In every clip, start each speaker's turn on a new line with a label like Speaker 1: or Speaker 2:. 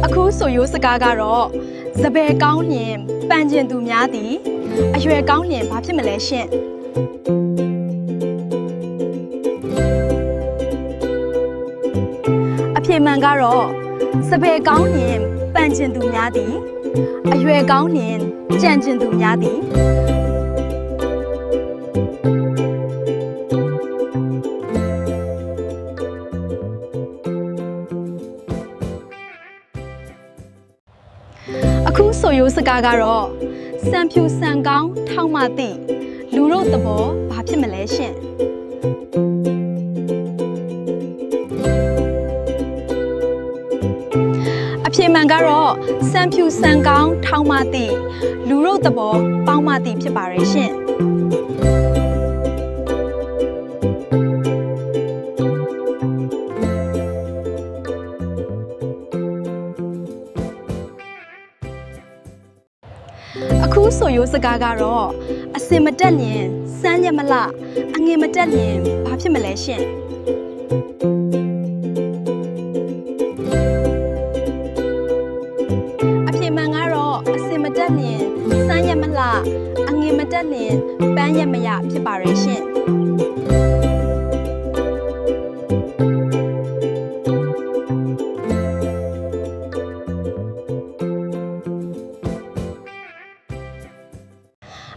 Speaker 1: အခုဆိုရိုးစကားကတော့စပယ်ကောင်းလျင်ပန်ကျင်သူများသည်အရွယ်ကောင်းလျင်ဘာဖြစ်မလဲရှင့်အဖြေမှန်ကတော့စပယ်ကောင်းလျင်ပန်ကျင်သူများသည်အရွယ်ကောင်းလျင်ကြံကျင်သူများသည်အခုဆိုရိုးစကားကတော့စံဖြူစံကောင်းထောက်မှသိလူတို့သဘောဘာဖြစ်မလဲရှင့်အဖြေမှန်ကတော့စံဖြူစံကောင်းထောက်မှသိလူတို့သဘောပေါင်းမှသိဖြစ်ပါရဲ့ရှင့်အခုဆိုရိုးစကားကတော့အစင်မတက်လျင်စမ်းရက်မလအငင်မတက်လျင်ဘာဖြစ်မလဲရှင့်အဖြေမှန်ကတော့အစင်မတက်လျင်စမ်းရက်မလအငင်မတက်လျင်ပန်းရက်မရဖြစ်ပါရဲ့ရှင့်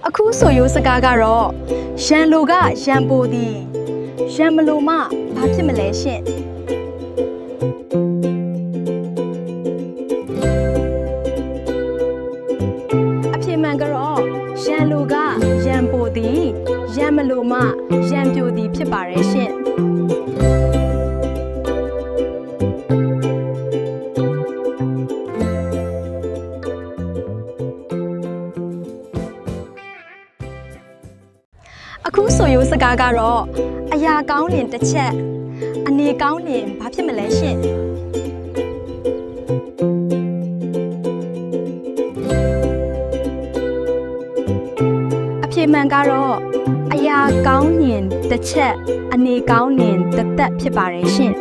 Speaker 1: အခုဆိုရိုးစကားကတော့ရန်လိုကရန်ပိုသည်ရန်မလိုမှဘာဖြစ်မလဲရှင့်အဖြေမှန်ကတော့ရန်လိုကရန်ပိုသည်ရန်မလိုမှရန်ပြိုသည်ဖြစ်ပါရဲ့ရှင့်အခုဆိုရိုးစကားကတော့အရာကောင်းလင်တစ်ချက်အနေကောင်းလင်ဘာဖြစ်မလဲရှင့်အဖြေမှန်ကတော့အရာကောင်းလင်တစ်ချက်အနေကောင်းလင်တစ်သက်ဖြစ်ပါတယ်ရှင့်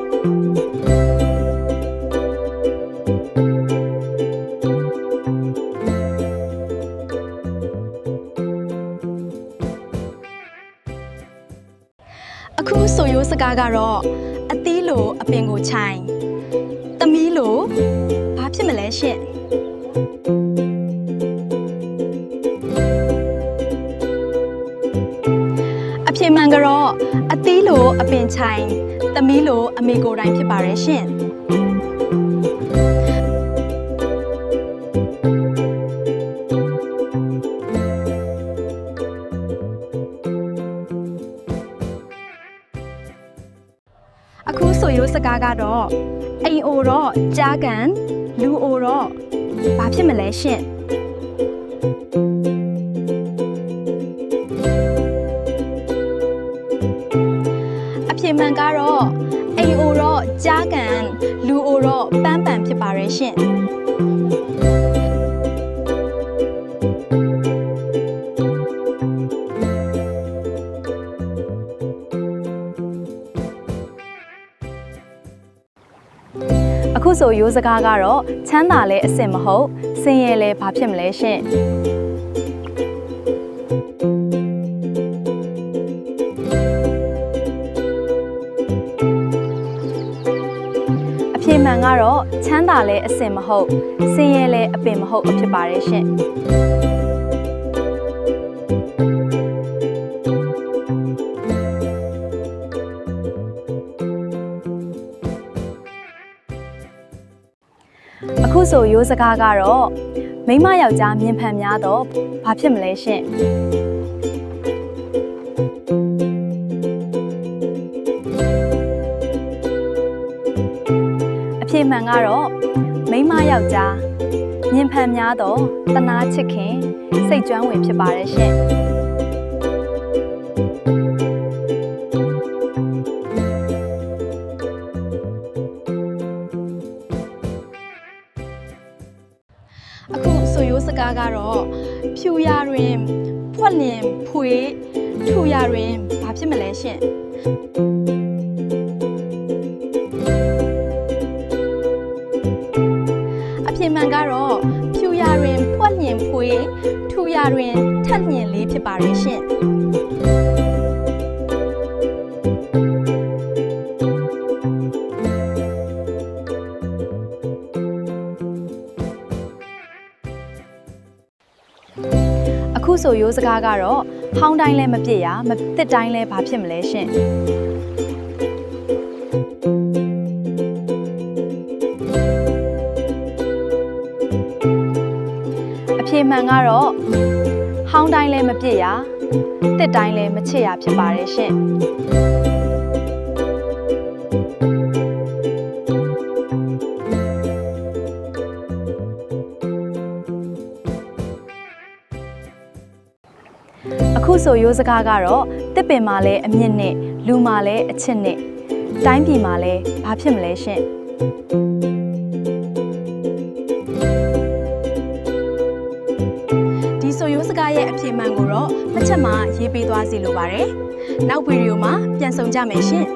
Speaker 1: အခုဆိုရိုးစကားကတော့အသီးလိုအပင်ကိုခြိုင်သမီးလိုဘာဖြစ်မလဲရှင့်အဖြေမှန်ကတော့အသီးလိုအပင်ခြိုင်သမီးလိုအမေကိုယ်တိုင်ဖြစ်ပါရဲ့ရှင့်အခုဆိုရိုးစကားကတော့အိမ်အိုတော့ကြားကန်လူအိုတော့ဘာဖြစ်မလဲရှင့်အဖြေမှန်ကတော့အိမ်အိုတော့ကြားကန်လူအိုတော့ပန်းပန်ဖြစ်ပါရဲ့ရှင့်အခုဆိုရိုးစကားကတော့ချမ်းသာလဲအစင်မဟုတ်ဆင်းရဲလဲဘာဖြစ်မလဲရှင့်အဖြေမှန်ကတော့ချမ်းသာလဲအစင်မဟုတ်ဆင်းရဲလဲအပင်မဟုတ်ဖြစ်ပါတယ်ရှင့်အခုဆိုရိုးစကားကတော့မိန်းမယောက်ျားမြင်ဖန်များတော့ဘာဖြစ်မလဲရှင့်အဖြေမှန်ကတော့မိန်းမယောက်ျားမြင်ဖန်များတော့တနာချစ်ခင်စိတ်ကျွမ်းဝင်ဖြစ်ပါတယ်ရှင့်အခုဆိုရိုးစကားကတော့ဖြူရာတွင်ဖွက်လင်ဖွေးထူရာတွင်ဘာဖြစ်မလဲရှင့် ဖြူရာတွင်ဖွက်လျင်ဖွေးထူရာတွင်ထက်လျင်လေးဖြစ်ပါတယ်ရှင်အခုဆိုရိုးစကားကတော့ဟောင်းတိုင်းလည်းမပြည့်ရမတစ်တိုင်းလည်းဘာဖြစ်မလဲရှင်အဖြေမှန်ကတော့ဟောင်းတိုင်းလည်းမပြည့်ရတစ်တိုင်းလည်းမချစ်ရဖြစ်ပါတယ်ရှင်အခုဆိုရိုးစကားကတော့တစ်ပင်မှာလည်းအမြင့်နဲ့လူမှာလည်းအချစ်နဲ့တိုင်းပြည်မှာလည်းဘာဖြစ်မလဲရှင်ဒီဆိုရိုးစကားရဲ့အဖြေမှန်ကိုတော့မှတ်ချက်မှာရေးပေးသွားစီလိုပါတယ်နောက်ဗီဒီယိုမှာပြန်ဆုံကြမယ်ရှင်